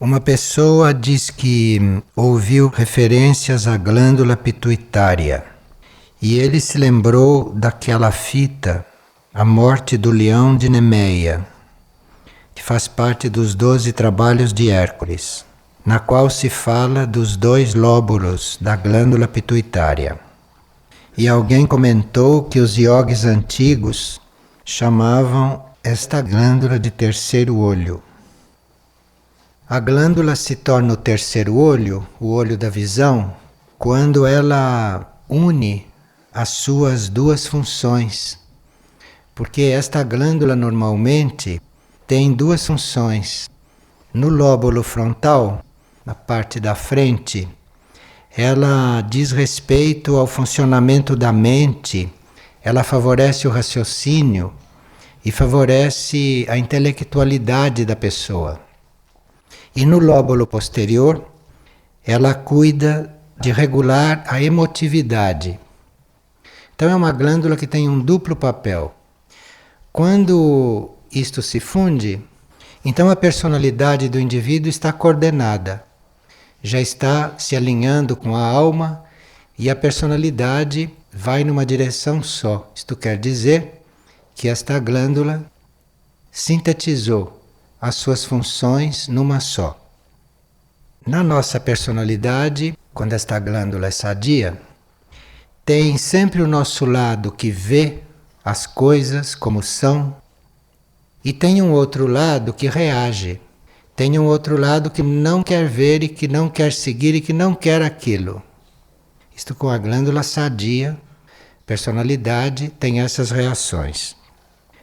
Uma pessoa diz que ouviu referências à glândula pituitária e ele se lembrou daquela fita, A Morte do Leão de Nemeia, que faz parte dos 12 Trabalhos de Hércules, na qual se fala dos 2 lóbulos da glândula pituitária. E alguém comentou que os iogues antigos chamavam esta glândula de terceiro olho. A glândula se torna o terceiro olho, o olho da visão, quando ela une as suas 2 funções. Porque esta glândula normalmente tem 2 funções. No lóbulo frontal, na parte da frente, ela diz respeito ao funcionamento da mente, ela favorece o raciocínio e favorece a intelectualidade da pessoa. E no lóbulo posterior, ela cuida de regular a emotividade. Então é uma glândula que tem um duplo papel. Quando isto se funde, então a personalidade do indivíduo está coordenada, já está se alinhando com a alma e a personalidade vai numa direção só. Isto quer dizer que esta glândula sintetizou as suas funções numa só. Na nossa personalidade, quando esta glândula é sadia, tem sempre o nosso lado que vê as coisas como são e tem um outro lado que reage. Tem um outro lado que não quer ver e que não quer seguir e que não quer aquilo. Isto com a glândula sadia, personalidade tem essas reações.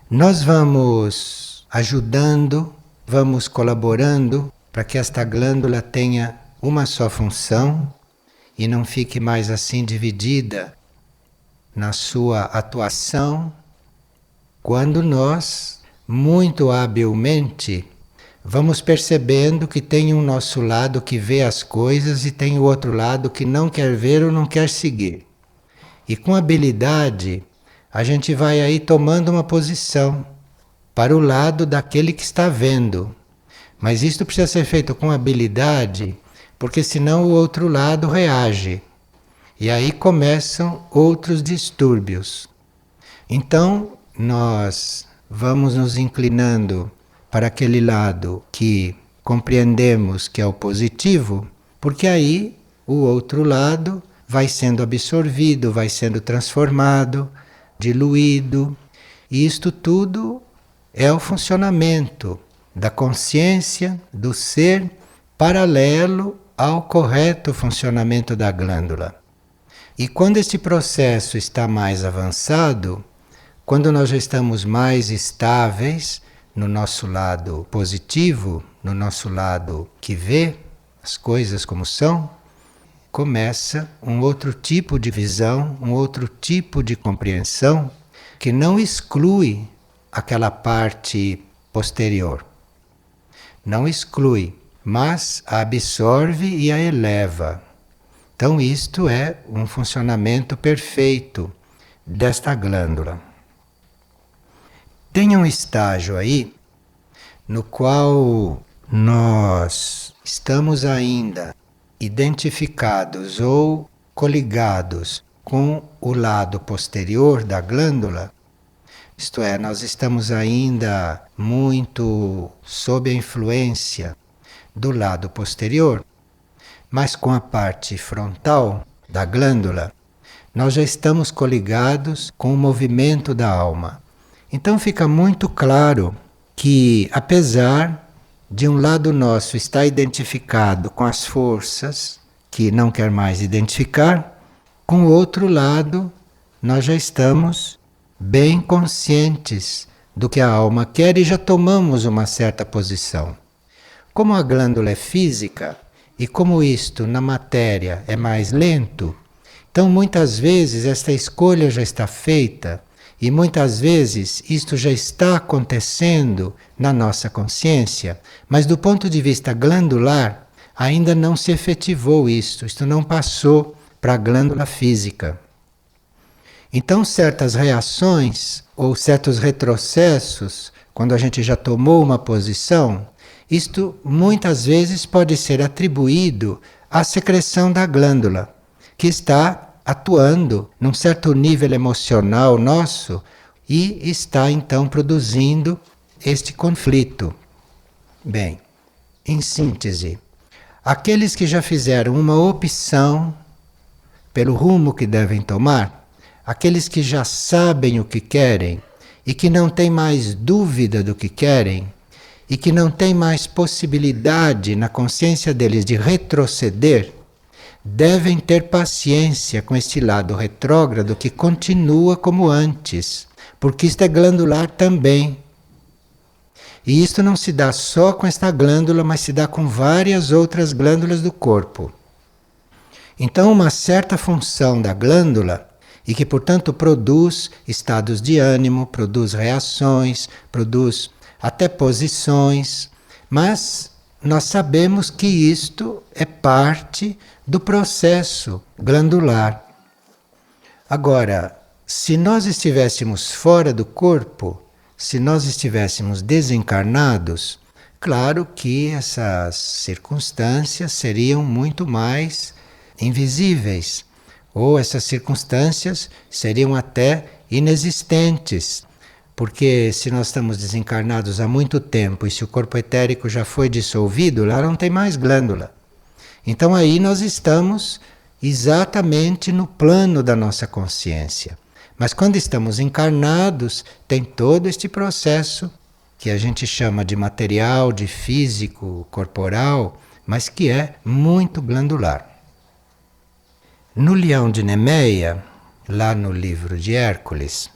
Nós vamos ajudando, vamos colaborando para que esta glândula tenha uma só função e não fique mais assim dividida na sua atuação, quando nós, muito habilmente, vamos percebendo que tem um nosso lado que vê as coisas e tem o outro lado que não quer ver ou não quer seguir. E com habilidade, a gente vai aí tomando uma posição para o lado daquele que está vendo. Mas isto precisa ser feito com habilidade, porque senão o outro lado reage. E aí começam outros distúrbios. Então, nós vamos nos inclinando para aquele lado que compreendemos que é o positivo, porque aí o outro lado vai sendo absorvido, vai sendo transformado, diluído. E isto tudo é o funcionamento da consciência, do ser, paralelo ao correto funcionamento da glândula. E quando este processo está mais avançado, quando nós já estamos mais estáveis no nosso lado positivo, no nosso lado que vê as coisas como são, começa um outro tipo de visão, um outro tipo de compreensão que não exclui aquela parte posterior. Não exclui, mas a absorve e a eleva. Então isto é um funcionamento perfeito desta glândula. Tem um estágio aí no qual nós estamos ainda identificados ou coligados com o lado posterior da glândula, isto é, nós estamos ainda muito sob a influência do lado posterior, mas com a parte frontal da glândula, nós já estamos coligados com o movimento da alma. Então fica muito claro que, apesar de um lado nosso estar identificado com as forças que não quer mais identificar, com o outro lado nós já estamos bem conscientes do que a alma quer e já tomamos uma certa posição. Como a glândula é física e como isto na matéria é mais lento, então muitas vezes esta escolha já está feita e muitas vezes isto já está acontecendo na nossa consciência, mas do ponto de vista glandular ainda não se efetivou isto não passou para a glândula física. Então certas reações ou certos retrocessos, quando a gente já tomou uma posição, Isto muitas vezes pode ser atribuído à secreção da glândula, que está atuando num certo nível emocional nosso e está então produzindo este conflito. Bem, em síntese, aqueles que já fizeram uma opção pelo rumo que devem tomar, aqueles que já sabem o que querem e que não têm mais dúvida do que querem e que não têm mais possibilidade na consciência deles de retroceder, devem ter paciência com este lado retrógrado que continua como antes, porque isto é glandular também. E isto não se dá só com esta glândula, mas se dá com várias outras glândulas do corpo. Então, uma certa função da glândula, e que portanto produz estados de ânimo, produz reações, produz até posições, mas nós sabemos que isto é parte do processo glandular. Agora, se nós estivéssemos fora do corpo, se nós estivéssemos desencarnados, claro que essas circunstâncias seriam muito mais invisíveis, ou essas circunstâncias seriam até inexistentes, porque se nós estamos desencarnados há muito tempo e se o corpo etérico já foi dissolvido, lá não tem mais glândula. Então aí nós estamos exatamente no plano da nossa consciência. Mas quando estamos encarnados, tem todo este processo que a gente chama de material, de físico, corporal, mas que é muito glandular. No Leão de Nemeia, lá no livro de Hércules,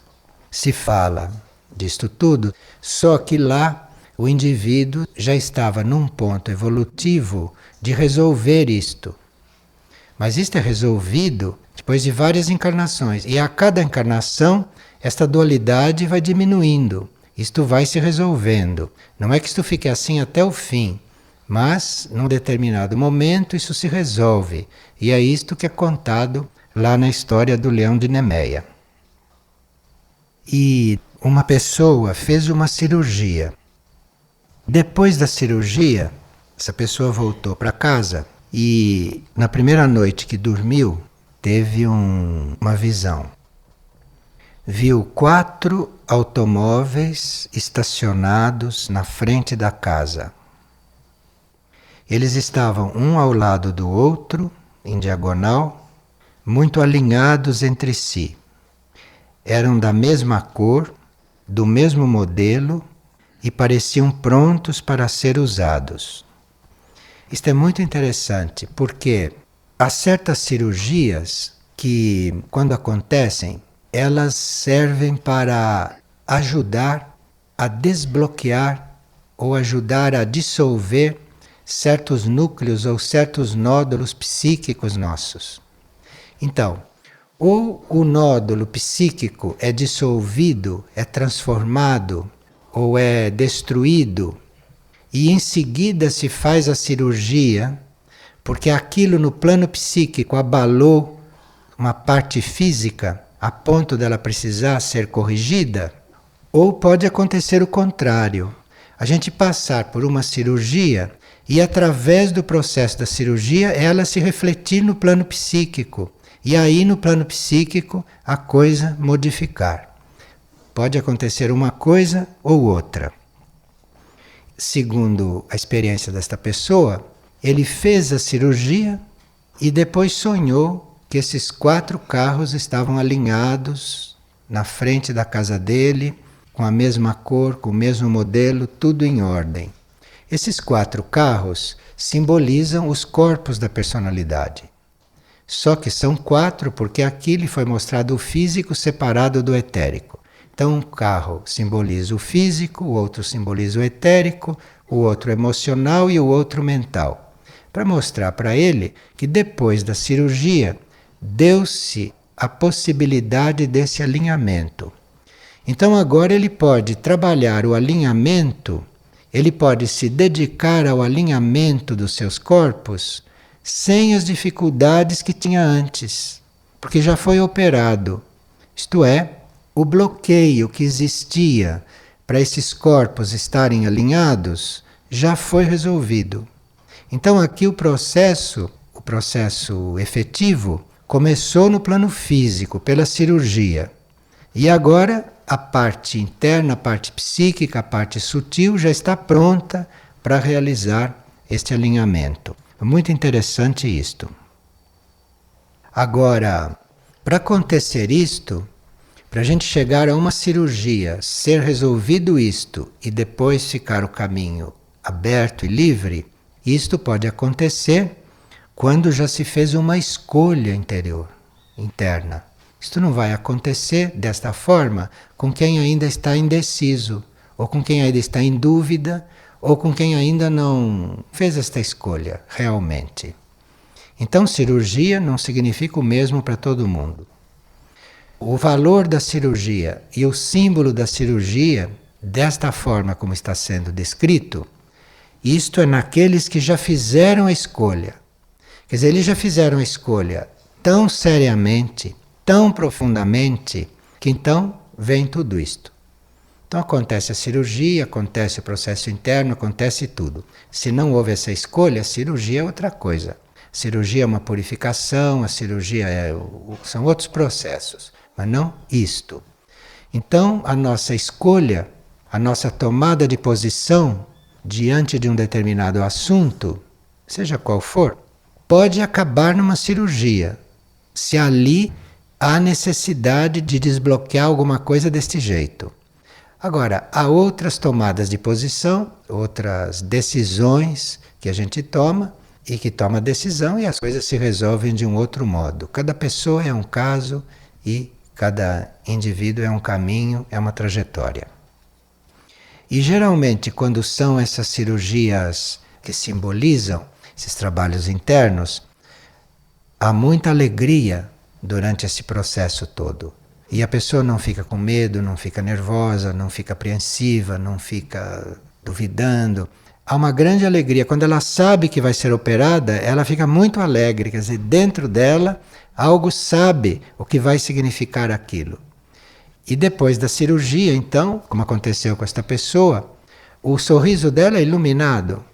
se fala disto tudo, só que lá o indivíduo já estava num ponto evolutivo de resolver isto. Mas isto é resolvido depois de várias encarnações. E a cada encarnação, esta dualidade vai diminuindo. Isto vai se resolvendo. Não é que isto fique assim até o fim, mas num determinado momento isso se resolve. E é isto que é contado lá na história do Leão de Nemeia. E uma pessoa fez uma cirurgia. Depois da cirurgia, essa pessoa voltou para casa e na primeira noite que dormiu, teve uma visão. Viu 4 automóveis estacionados na frente da casa. Eles estavam um ao lado do outro, em diagonal, muito alinhados entre si. Eram da mesma cor, do mesmo modelo e pareciam prontos para ser usados. Isto é muito interessante porque há certas cirurgias que, quando acontecem, elas servem para ajudar a desbloquear ou ajudar a dissolver certos núcleos ou certos nódulos psíquicos nossos. Então, ou o nódulo psíquico é dissolvido, é transformado ou é destruído, e em seguida se faz a cirurgia, porque aquilo no plano psíquico abalou uma parte física a ponto dela precisar ser corrigida, ou pode acontecer o contrário. A gente passar por uma cirurgia e através do processo da cirurgia ela se refletir no plano psíquico. E aí no plano psíquico a coisa modificar. Pode acontecer uma coisa ou outra. Segundo a experiência desta pessoa, ele fez a cirurgia e depois sonhou que esses 4 carros estavam alinhados na frente da casa dele, com a mesma cor, com o mesmo modelo, tudo em ordem. Esses 4 carros simbolizam os corpos da personalidade. Só que são 4 porque aqui lhe foi mostrado o físico separado do etérico. Então um carro simboliza o físico, o outro simboliza o etérico, o outro emocional e o outro mental. Para mostrar para ele que depois da cirurgia deu-se a possibilidade desse alinhamento. Então agora ele pode trabalhar o alinhamento, ele pode se dedicar ao alinhamento dos seus corpos sem as dificuldades que tinha antes, porque já foi operado. Isto é, o bloqueio que existia para esses corpos estarem alinhados já foi resolvido. Então aqui o processo efetivo, começou no plano físico, pela cirurgia. E agora a parte interna, a parte psíquica, a parte sutil já está pronta para realizar este alinhamento. Muito interessante isto. Agora, para acontecer isto, para a gente chegar a uma cirurgia, ser resolvido isto e depois ficar o caminho aberto e livre, isto pode acontecer quando já se fez uma escolha interior, interna. Isto não vai acontecer desta forma com quem ainda está indeciso, ou com quem ainda está em dúvida, ou com quem ainda não fez esta escolha realmente. Então, cirurgia não significa o mesmo para todo mundo. O valor da cirurgia e o símbolo da cirurgia, desta forma como está sendo descrito, isto é naqueles que já fizeram a escolha. Quer dizer, eles já fizeram a escolha tão seriamente, tão profundamente, que então vem tudo isto. Então acontece a cirurgia, acontece o processo interno, acontece tudo. Se não houve essa escolha, a cirurgia é outra coisa. A cirurgia é uma purificação, a cirurgia são outros processos, mas não isto. Então a nossa escolha, a nossa tomada de posição diante de um determinado assunto, seja qual for, pode acabar numa cirurgia, se ali há necessidade de desbloquear alguma coisa deste jeito. Agora, há outras tomadas de posição, outras decisões que a gente toma e que toma decisão e as coisas se resolvem de um outro modo. Cada pessoa é um caso e cada indivíduo é um caminho, é uma trajetória. E geralmente quando são essas cirurgias que simbolizam esses trabalhos internos, há muita alegria durante esse processo todo. E a pessoa não fica com medo, não fica nervosa, não fica apreensiva, não fica duvidando. Há uma grande alegria. Quando ela sabe que vai ser operada, ela fica muito alegre. Quer dizer, dentro dela, algo sabe o que vai significar aquilo. E depois da cirurgia, então, como aconteceu com esta pessoa, o sorriso dela é iluminado.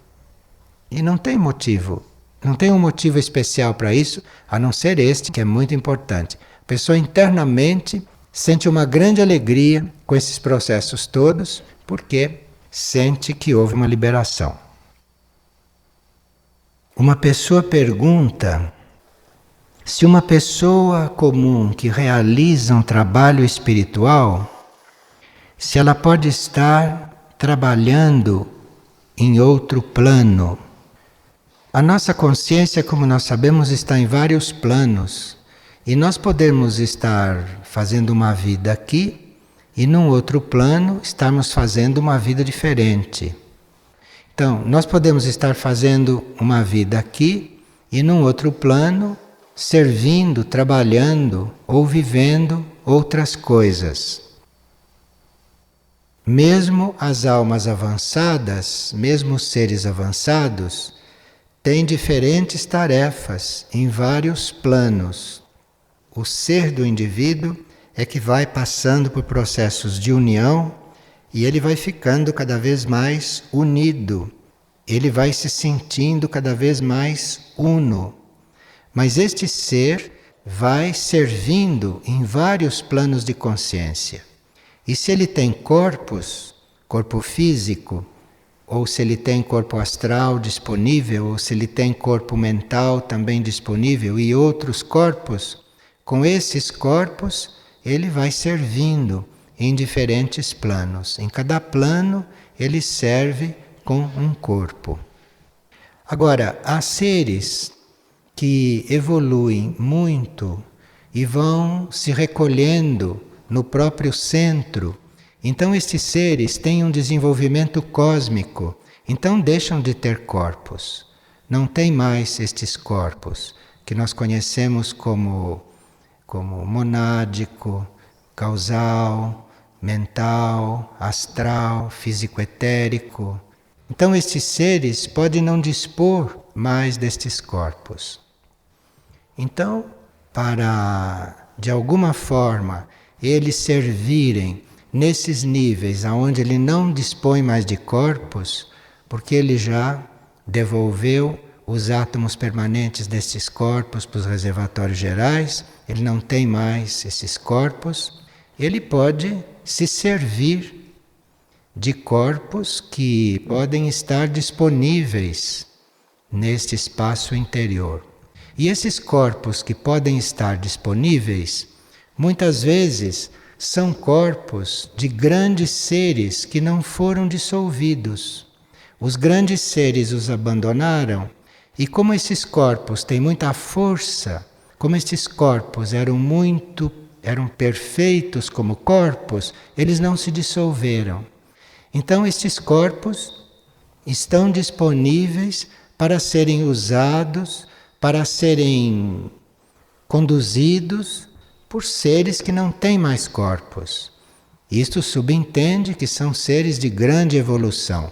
E não tem motivo. Não tem um motivo especial para isso, a não ser este, que é muito importante. A pessoa internamente sente uma grande alegria com esses processos todos, porque sente que houve uma liberação. Uma pessoa pergunta se uma pessoa comum que realiza um trabalho espiritual, se ela pode estar trabalhando em outro plano. A nossa consciência, como nós sabemos, está em vários planos. E nós podemos estar fazendo uma vida aqui e num outro plano estarmos fazendo uma vida diferente. Então, nós podemos estar fazendo uma vida aqui e num outro plano servindo, trabalhando ou vivendo outras coisas. Mesmo as almas avançadas, mesmo os seres avançados, têm diferentes tarefas em vários planos. O ser do indivíduo é que vai passando por processos de união e ele vai ficando cada vez mais unido. Ele vai se sentindo cada vez mais uno. Mas este ser vai servindo em vários planos de consciência. E se ele tem corpos, corpo físico, ou se ele tem corpo astral disponível, ou se ele tem corpo mental também disponível e outros corpos, com esses corpos ele vai servindo em diferentes planos. Em cada plano ele serve com um corpo. Agora, há seres que evoluem muito e vão se recolhendo no próprio centro. Então estes seres têm um desenvolvimento cósmico, então deixam de ter corpos. Não tem mais estes corpos que nós conhecemos como monádico, causal, mental, astral, físico-etérico. Então estes seres podem não dispor mais destes corpos. Então, para de alguma forma eles servirem nesses níveis aonde ele não dispõe mais de corpos, porque ele já devolveu os átomos permanentes destes corpos para os reservatórios gerais, ele não tem mais esses corpos, ele pode se servir de corpos que podem estar disponíveis neste espaço interior. E esses corpos que podem estar disponíveis, muitas vezes são corpos de grandes seres que não foram dissolvidos. Os grandes seres os abandonaram, e como esses corpos têm muita força, como esses corpos eram perfeitos como corpos, eles não se dissolveram. Então estes corpos estão disponíveis para serem usados, para serem conduzidos por seres que não têm mais corpos. Isto subentende que são seres de grande evolução.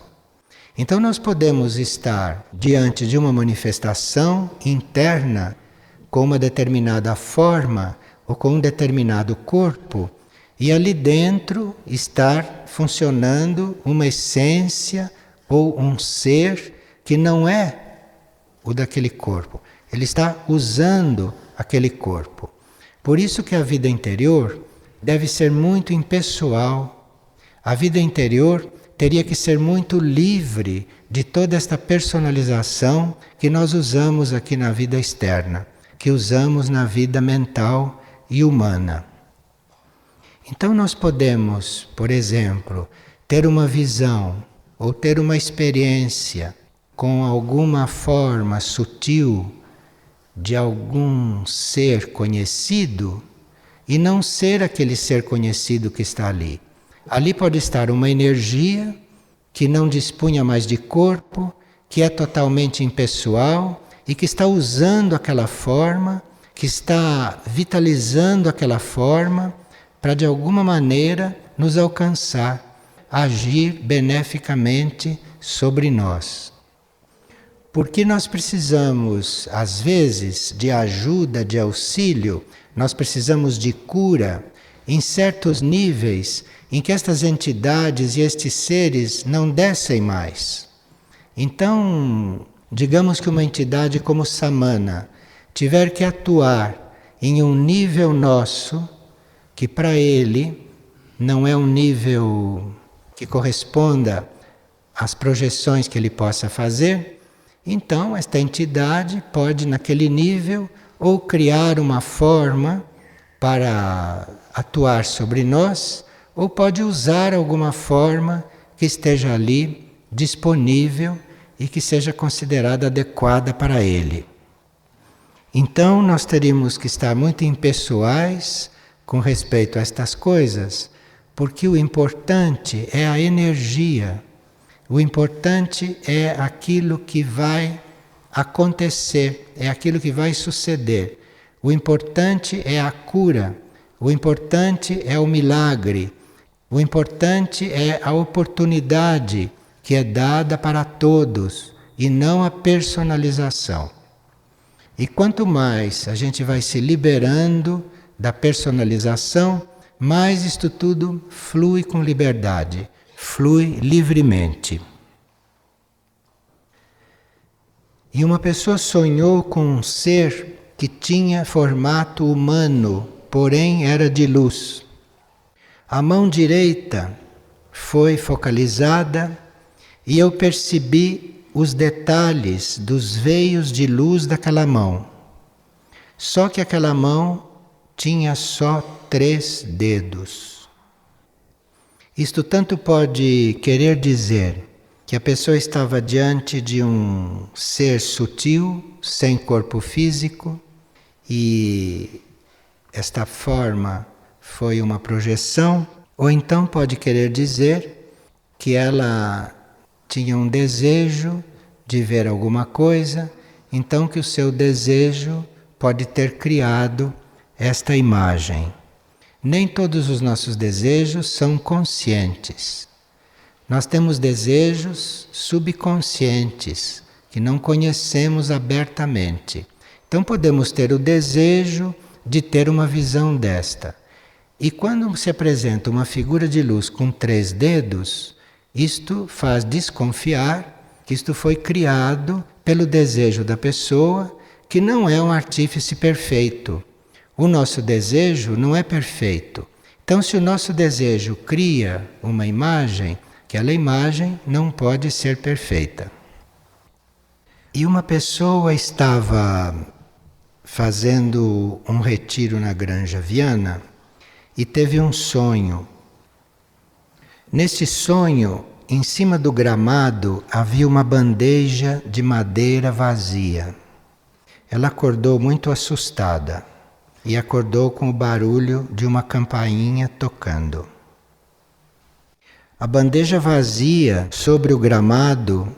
Então nós podemos estar diante de uma manifestação interna com uma determinada forma ou com um determinado corpo e ali dentro estar funcionando uma essência ou um ser que não é o daquele corpo. Ele está usando aquele corpo. Por isso que a vida interior deve ser muito impessoal. A vida interior teria que ser muito livre de toda esta personalização que nós usamos aqui na vida externa, que usamos na vida mental e humana. Então nós podemos, por exemplo, ter uma visão ou ter uma experiência com alguma forma sutil de algum ser conhecido e não ser aquele ser conhecido que está ali. Ali pode estar uma energia que não dispunha mais de corpo, que é totalmente impessoal e que está usando aquela forma, que está vitalizando aquela forma para de alguma maneira nos alcançar, agir beneficamente sobre nós. Porque nós precisamos, às vezes, de ajuda, de auxílio, nós precisamos de cura em certos níveis em que estas entidades e estes seres não descem mais. Então, digamos que uma entidade como Samana tiver que atuar em um nível nosso, que para ele não é um nível que corresponda às projeções que ele possa fazer, então esta entidade pode, naquele nível, ou criar uma forma para atuar sobre nós, ou pode usar alguma forma que esteja ali disponível e que seja considerada adequada para ele. Então nós teríamos que estar muito impessoais com respeito a estas coisas, porque o importante é a energia, o importante é aquilo que vai acontecer, é aquilo que vai suceder. O importante é a cura, o importante é o milagre, o importante é a oportunidade que é dada para todos e não a personalização. E quanto mais a gente vai se liberando da personalização, mais isto tudo flui com liberdade, flui livremente. E uma pessoa sonhou com um ser que tinha formato humano, porém era de luz. A mão direita foi focalizada e eu percebi os detalhes dos veios de luz daquela mão. Só que aquela mão tinha só 3 dedos. Isto tanto pode querer dizer que a pessoa estava diante de um ser sutil, sem corpo físico, e esta forma foi uma projeção, ou então pode querer dizer que ela tinha um desejo de ver alguma coisa, então que o seu desejo pode ter criado esta imagem. Nem todos os nossos desejos são conscientes. Nós temos desejos subconscientes, que não conhecemos abertamente. Então podemos ter o desejo de ter uma visão desta. E quando se apresenta uma figura de luz com 3 dedos, isto faz desconfiar que isto foi criado pelo desejo da pessoa, que não é um artífice perfeito. O nosso desejo não é perfeito. Então, se o nosso desejo cria uma imagem, aquela imagem não pode ser perfeita. E uma pessoa estava fazendo um retiro na Granja Viana e teve um sonho. Nesse sonho, em cima do gramado, havia uma bandeja de madeira vazia. Ela acordou muito assustada e acordou com o barulho de uma campainha tocando. A bandeja vazia sobre o gramado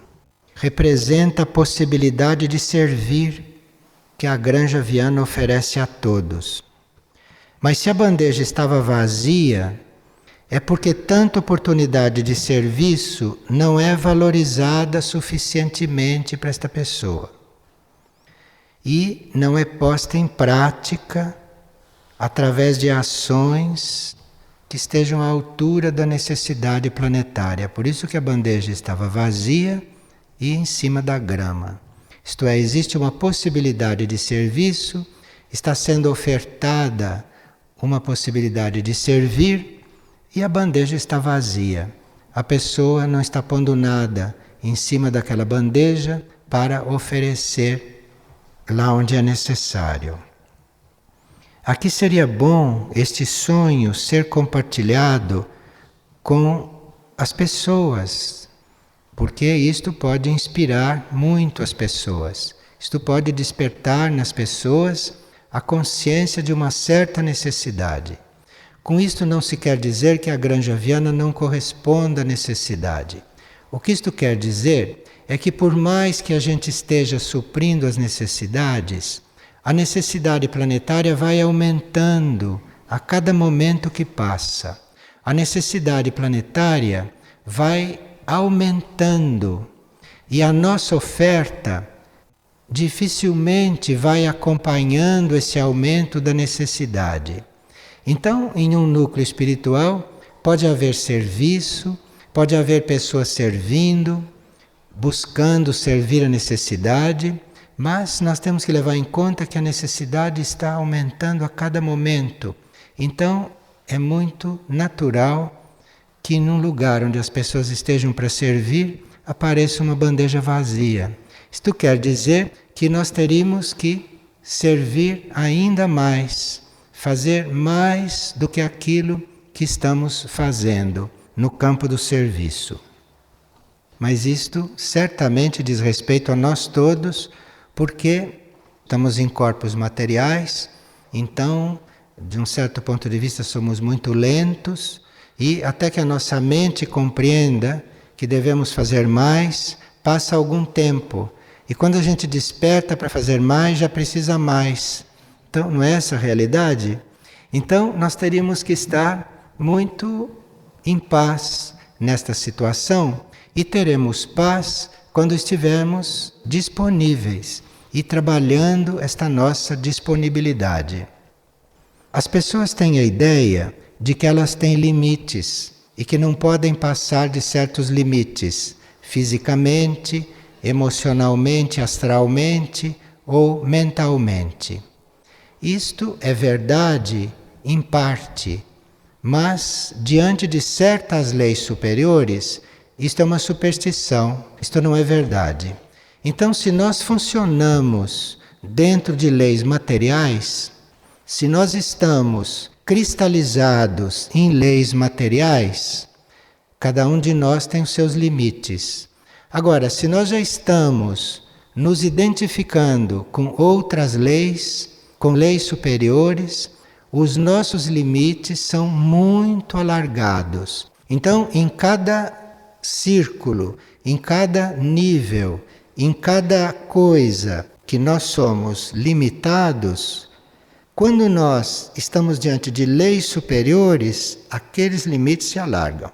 representa a possibilidade de servir que a Granja Viana oferece a todos. Mas se a bandeja estava vazia, é porque tanta oportunidade de serviço não é valorizada suficientemente para esta pessoa. E não é posta em prática através de ações que estejam à altura da necessidade planetária. Por isso que a bandeja estava vazia e em cima da grama. Isto é, existe uma possibilidade de serviço, está sendo ofertada uma possibilidade de servir e a bandeja está vazia. A pessoa não está pondo nada em cima daquela bandeja para oferecer lá onde é necessário. Aqui seria bom este sonho ser compartilhado com as pessoas, porque isto pode inspirar muito as pessoas. Isto pode despertar nas pessoas a consciência de uma certa necessidade. Com isto não se quer dizer que a Granja Viana não corresponda à necessidade. O que isto quer dizer é que por mais que a gente esteja suprindo as necessidades, a necessidade planetária vai aumentando a cada momento que passa. A necessidade planetária vai aumentando e a nossa oferta dificilmente vai acompanhando esse aumento da necessidade. Então, em um núcleo espiritual, pode haver serviço, pode haver pessoas servindo, buscando servir a necessidade, mas nós temos que levar em conta que a necessidade está aumentando a cada momento. Então, é muito natural que num lugar onde as pessoas estejam para servir, apareça uma bandeja vazia. Isto quer dizer que nós teríamos que servir ainda mais, fazer mais do que aquilo que estamos fazendo no campo do serviço. Mas isto certamente diz respeito a nós todos, porque estamos em corpos materiais, então, de um certo ponto de vista, somos muito lentos, e até que a nossa mente compreenda que devemos fazer mais, passa algum tempo. E quando a gente desperta para fazer mais, já precisa mais. Então, não é essa a realidade? Então, nós teríamos que estar muito em paz nesta situação e teremos paz quando estivermos disponíveis e trabalhando esta nossa disponibilidade. As pessoas têm a ideia de que elas têm limites e que não podem passar de certos limites, fisicamente, emocionalmente, astralmente ou mentalmente. Isto é verdade em parte, mas diante de certas leis superiores, isto é uma superstição, isto não é verdade. Então, se nós funcionamos dentro de leis materiais, se nós estamos cristalizados em leis materiais, cada um de nós tem os seus limites. Agora, se nós já estamos nos identificando com outras leis, com leis superiores, os nossos limites são muito alargados. Então, em cada círculo, em cada nível, em cada coisa que nós somos limitados, quando nós estamos diante de leis superiores, aqueles limites se alargam.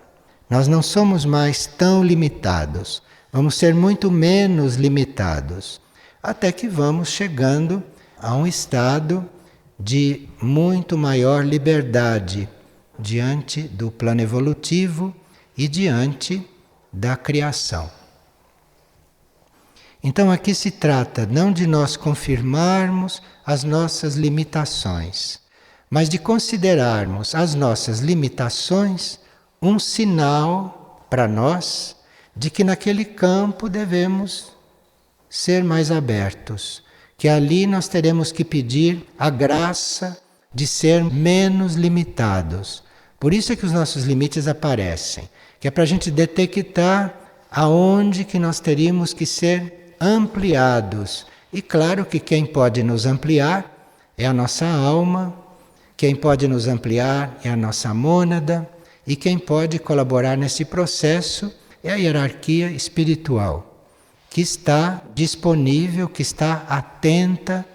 Nós não somos mais tão limitados, vamos ser muito menos limitados, até que vamos chegando a um estado de muito maior liberdade diante do plano evolutivo e diante da criação. Então aqui se trata não de nós confirmarmos as nossas limitações, mas de considerarmos as nossas limitações um sinal para nós de que naquele campo devemos ser mais abertos, que ali nós teremos que pedir a graça de ser menos limitados. Por isso é que os nossos limites aparecem, que é para a gente detectar aonde que nós teríamos que ser ampliados. E claro que quem pode nos ampliar é a nossa alma, quem pode nos ampliar é a nossa mônada, e quem pode colaborar nesse processo é a hierarquia espiritual, que está disponível, que está atenta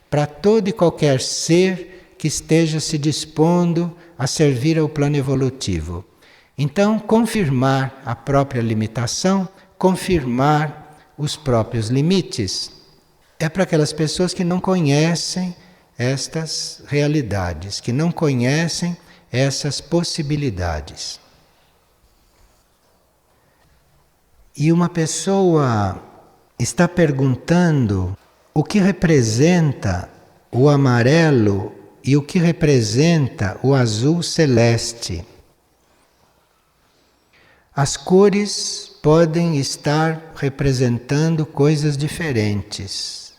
para todo e qualquer ser que esteja se dispondo a servir ao plano evolutivo. Então, confirmar a própria limitação, confirmar os próprios limites, é para aquelas pessoas que não conhecem estas realidades, que não conhecem essas possibilidades. E uma pessoa está perguntando o que representa o amarelo e o que representa o azul celeste. As cores podem estar representando coisas diferentes.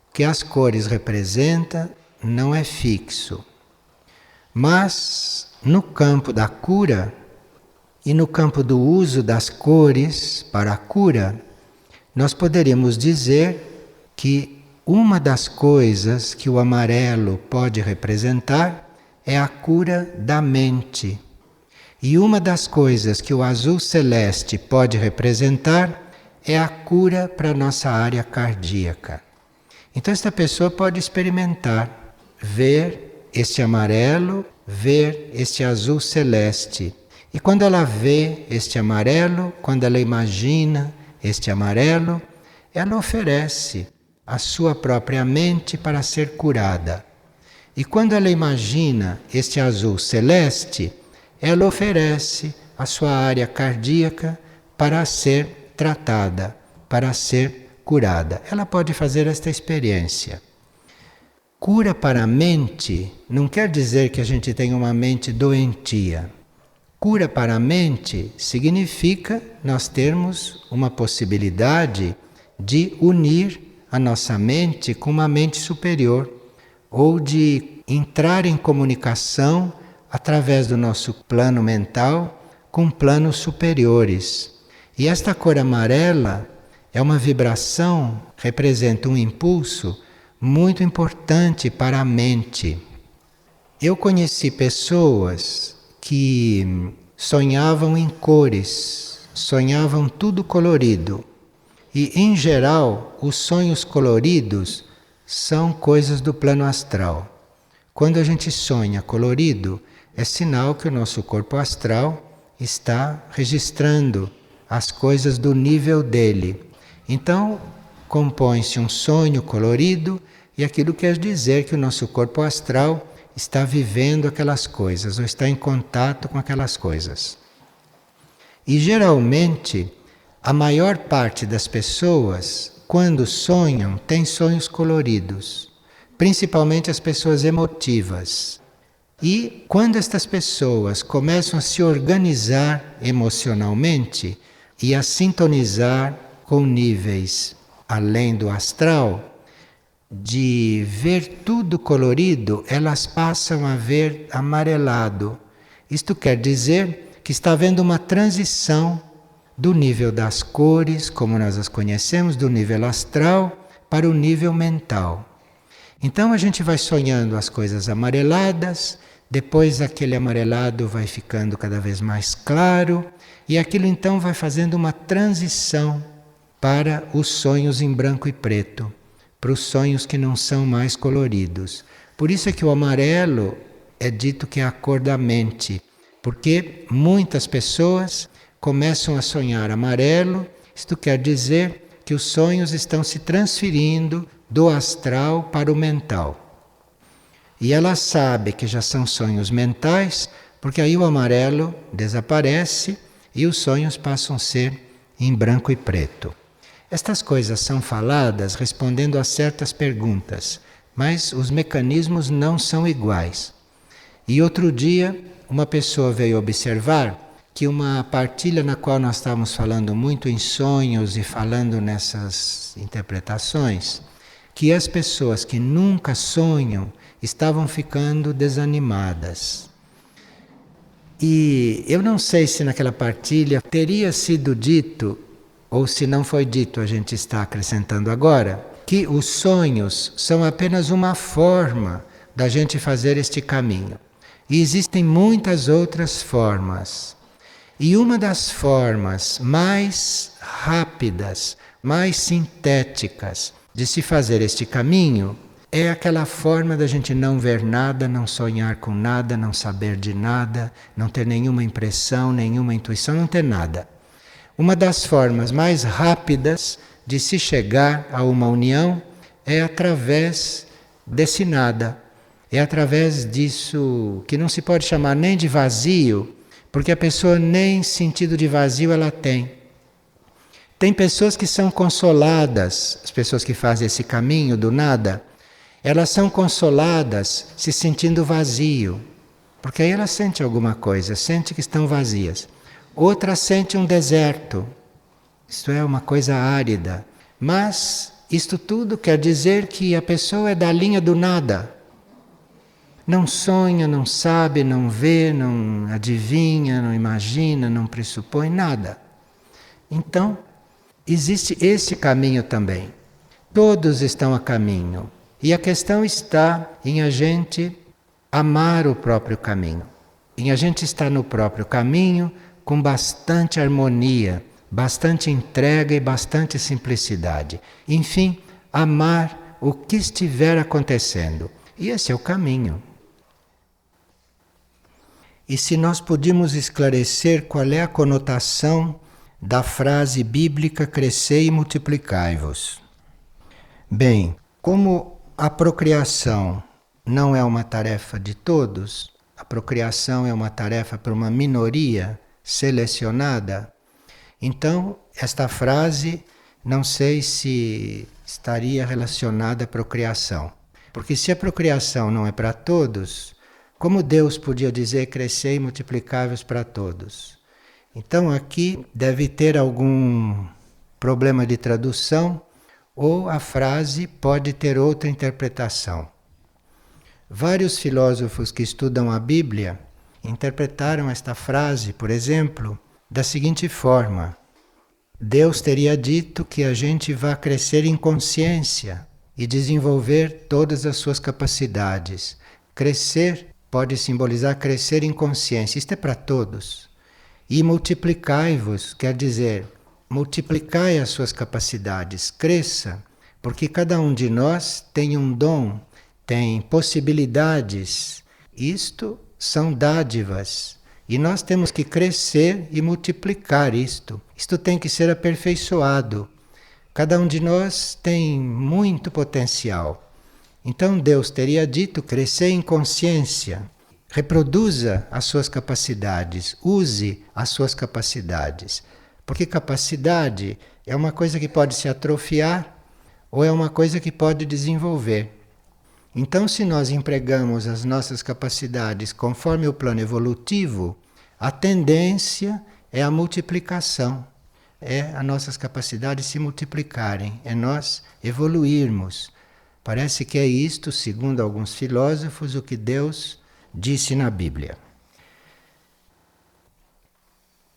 O que as cores representam não é fixo. Mas no campo da cura e no campo do uso das cores para a cura, nós poderíamos dizer que uma das coisas que o amarelo pode representar é a cura da mente. E uma das coisas que o azul celeste pode representar é a cura para a nossa área cardíaca. Então esta pessoa pode experimentar, ver este amarelo, ver este azul celeste. E quando ela vê este amarelo, quando ela imagina este amarelo, ela oferece a sua própria mente para ser curada. E quando ela imagina este azul celeste, ela oferece a sua área cardíaca para ser tratada, para ser curada. Ela pode fazer esta experiência. Cura para a mente não quer dizer que a gente tenha uma mente doentia. Cura para a mente significa nós termos uma possibilidade de unir a nossa mente com uma mente superior, ou de entrar em comunicação através do nosso plano mental com planos superiores. E esta cor amarela é uma vibração, representa um impulso muito importante para a mente. Eu conheci pessoas que sonhavam em cores, sonhavam tudo colorido. E, em geral, os sonhos coloridos são coisas do plano astral. Quando a gente sonha colorido, é sinal que o nosso corpo astral está registrando as coisas do nível dele. Então, compõe-se um sonho colorido e aquilo quer dizer que o nosso corpo astral está vivendo aquelas coisas ou está em contato com aquelas coisas. E, geralmente, a maior parte das pessoas, quando sonham, tem sonhos coloridos, principalmente as pessoas emotivas. E quando estas pessoas começam a se organizar emocionalmente e a sintonizar com níveis além do astral, de ver tudo colorido, elas passam a ver amarelado. Isto quer dizer que está havendo uma transição do nível das cores, como nós as conhecemos, do nível astral para o nível mental. Então a gente vai sonhando as coisas amareladas, depois aquele amarelado vai ficando cada vez mais claro, e aquilo então vai fazendo uma transição para os sonhos em branco e preto, para os sonhos que não são mais coloridos. Por isso é que o amarelo é dito que é a cor da mente, porque muitas pessoas começam a sonhar amarelo. Isto quer dizer que os sonhos estão se transferindo do astral para o mental. E ela sabe que já são sonhos mentais, porque aí o amarelo desaparece e os sonhos passam a ser em branco e preto. Estas coisas são faladas respondendo a certas perguntas, mas os mecanismos não são iguais. E outro dia, uma pessoa veio observar que uma partilha na qual nós estávamos falando muito em sonhos e falando nessas interpretações, que as pessoas que nunca sonham estavam ficando desanimadas. E eu não sei se naquela partilha teria sido dito, ou se não foi dito, a gente está acrescentando agora, que os sonhos são apenas uma forma da gente fazer este caminho. E existem muitas outras formas. E uma das formas mais rápidas, mais sintéticas de se fazer este caminho é aquela forma da gente não ver nada, não sonhar com nada, não saber de nada, não ter nenhuma impressão, nenhuma intuição, não ter nada. Uma das formas mais rápidas de se chegar a uma união é através desse nada. É através disso que não se pode chamar nem de vazio, porque a pessoa nem sentido de vazio ela tem. Tem pessoas que são consoladas, as pessoas que fazem esse caminho do nada, elas são consoladas se sentindo vazio, porque aí elas sentem alguma coisa, sentem que estão vazias. Outras sentem um deserto, isto é uma coisa árida, mas isto tudo quer dizer que a pessoa é da linha do nada. Não sonha, não sabe, não vê, não adivinha, não imagina, não pressupõe nada. Então, existe esse caminho também. Todos estão a caminho. E a questão está em a gente amar o próprio caminho. Em a gente estar no próprio caminho com bastante harmonia, bastante entrega e bastante simplicidade. Enfim, amar o que estiver acontecendo. E esse é o caminho. E se nós podíamos esclarecer qual é a conotação da frase bíblica crescei e multiplicai-vos. Bem, como a procriação não é uma tarefa de todos, a procriação é uma tarefa para uma minoria selecionada, então esta frase não sei se estaria relacionada à procriação. Porque se a procriação não é para todos, como Deus podia dizer crescei e multiplicai-vos para todos? Então aqui deve ter algum problema de tradução ou a frase pode ter outra interpretação. Vários filósofos que estudam a Bíblia interpretaram esta frase, por exemplo, da seguinte forma: Deus teria dito que a gente vai crescer em consciência e desenvolver todas as suas capacidades. Crescer pode simbolizar crescer em consciência, isto é para todos. E multiplicai-vos, quer dizer, multiplicai as suas capacidades, cresça, porque cada um de nós tem um dom, tem possibilidades. Isto são dádivas. E nós temos que crescer e multiplicar isto. Isto tem que ser aperfeiçoado. Cada um de nós tem muito potencial. Então Deus teria dito crescer em consciência. Reproduza as suas capacidades, use as suas capacidades. Porque capacidade é uma coisa que pode se atrofiar ou é uma coisa que pode desenvolver. Então, se nós empregamos as nossas capacidades conforme o plano evolutivo, a tendência é a multiplicação. É as nossas capacidades se multiplicarem, é nós evoluirmos. Parece que é isto, segundo alguns filósofos, o que Deus disse na Bíblia.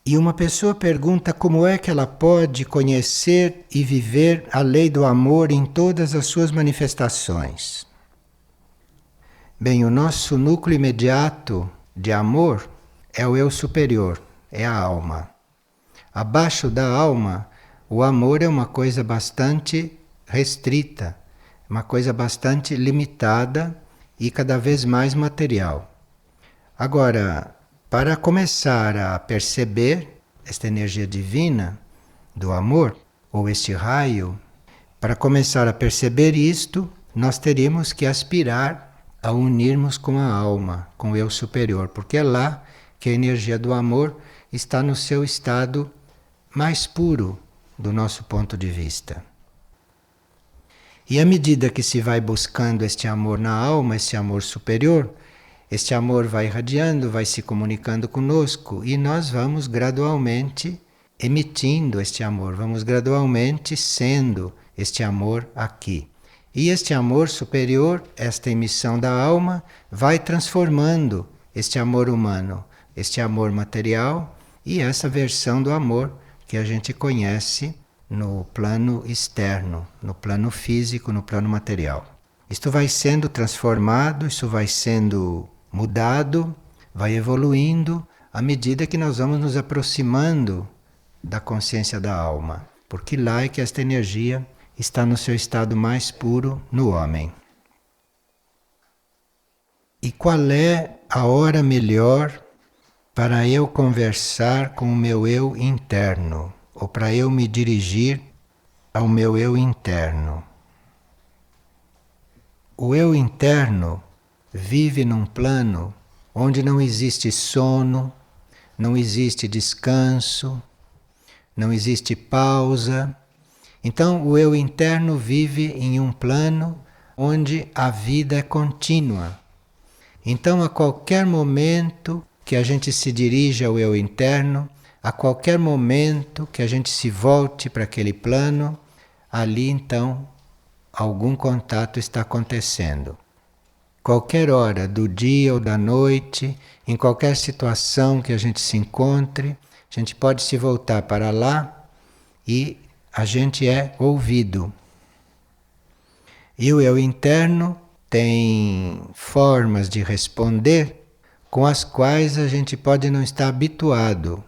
E uma pessoa pergunta como é que ela pode conhecer e viver a lei do amor em todas as suas manifestações. Bem, o nosso núcleo imediato de amor é o eu superior, é a alma. Abaixo da alma, o amor é uma coisa bastante restrita, uma coisa bastante limitada e cada vez mais material. Agora, para começar a perceber esta energia divina do amor, ou este raio, para começar a perceber isto, nós teríamos que aspirar a unirmos com a alma, com o eu superior, porque é lá que a energia do amor está no seu estado mais puro, do nosso ponto de vista. E à medida que se vai buscando este amor na alma, este amor superior, este amor vai irradiando, vai se comunicando conosco e nós vamos gradualmente emitindo este amor, vamos gradualmente sendo este amor aqui. E este amor superior, esta emissão da alma, vai transformando este amor humano, este amor material e essa versão do amor que a gente conhece no plano externo, no plano físico, no plano material. Isto vai sendo transformado, isso vai sendo mudado, vai evoluindo à medida que nós vamos nos aproximando da consciência da alma, porque lá é que esta energia está no seu estado mais puro no homem. E qual é a hora melhor para eu conversar com o meu eu interno, ou para eu me dirigir ao meu eu interno? O eu interno vive num plano onde não existe sono, não existe descanso, não existe pausa. Então, o eu interno vive em um plano onde a vida é contínua. Então, a qualquer momento que a gente se dirige ao eu interno, a qualquer momento que a gente se volte para aquele plano, ali então algum contato está acontecendo. Qualquer hora do dia ou da noite, em qualquer situação que a gente se encontre, a gente pode se voltar para lá e a gente é ouvido. E o eu interno tem formas de responder com as quais a gente pode não estar habituado.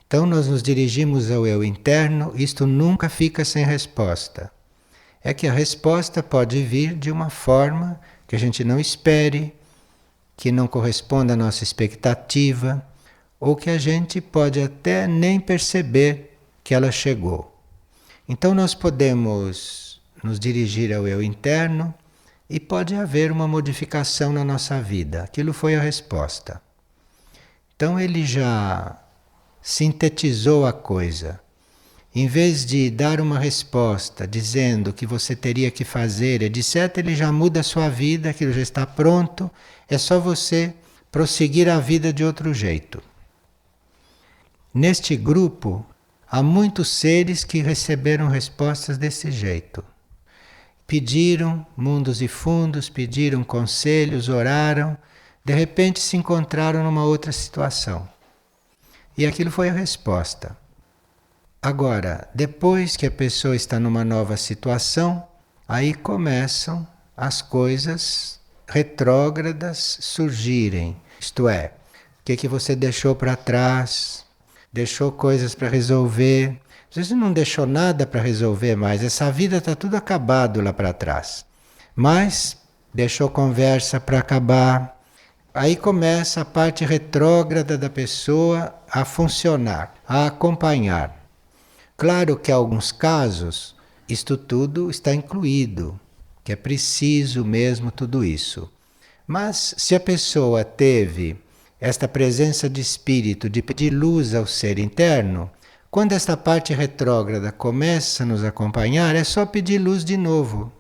Então nós nos dirigimos ao eu interno, isto nunca fica sem resposta. É que a resposta pode vir de uma forma que a gente não espere, que não corresponda à nossa expectativa, ou que a gente pode até nem perceber que ela chegou. Então nós podemos nos dirigir ao eu interno e pode haver uma modificação na nossa vida. Aquilo foi a resposta. Então ele já sintetizou a coisa. Em vez de dar uma resposta dizendo o que você teria que fazer, etc., ele já muda a sua vida, aquilo já está pronto, é só você prosseguir a vida de outro jeito. Neste grupo, há muitos seres que receberam respostas desse jeito. Pediram mundos e fundos, pediram conselhos, oraram, de repente se encontraram numa outra situação. E aquilo foi a resposta. Agora, depois que a pessoa está numa nova situação, aí começam as coisas retrógradas surgirem. Isto é, o que você deixou para trás, deixou coisas para resolver. Às vezes não deixou nada para resolver mais, essa vida está tudo acabado lá para trás. Mas deixou conversa para acabar. Aí começa a parte retrógrada da pessoa a funcionar, a acompanhar. Claro que em alguns casos isto tudo está incluído, que é preciso mesmo tudo isso. Mas se a pessoa teve esta presença de espírito de pedir luz ao ser interno, quando esta parte retrógrada começa a nos acompanhar, é só pedir luz de novo.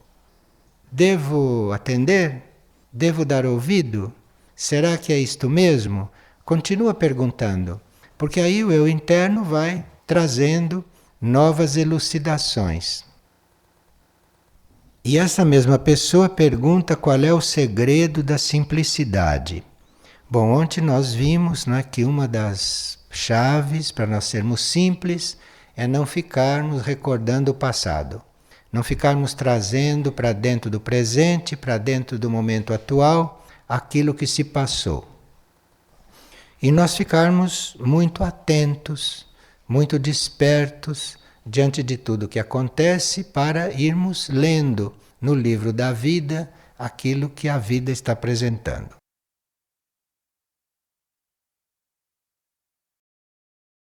Devo atender? Devo dar ouvido? Será que é isto mesmo? Continua perguntando, porque aí o eu interno vai trazendo novas elucidações. E essa mesma pessoa pergunta qual é o segredo da simplicidade. Bom, ontem nós vimos, né, que uma das chaves para nós sermos simples é não ficarmos recordando o passado. Não ficarmos trazendo para dentro do presente, para dentro do momento atual, aquilo que se passou. E nós ficarmos muito atentos, muito despertos diante de tudo que acontece para irmos lendo no livro da vida aquilo que a vida está apresentando.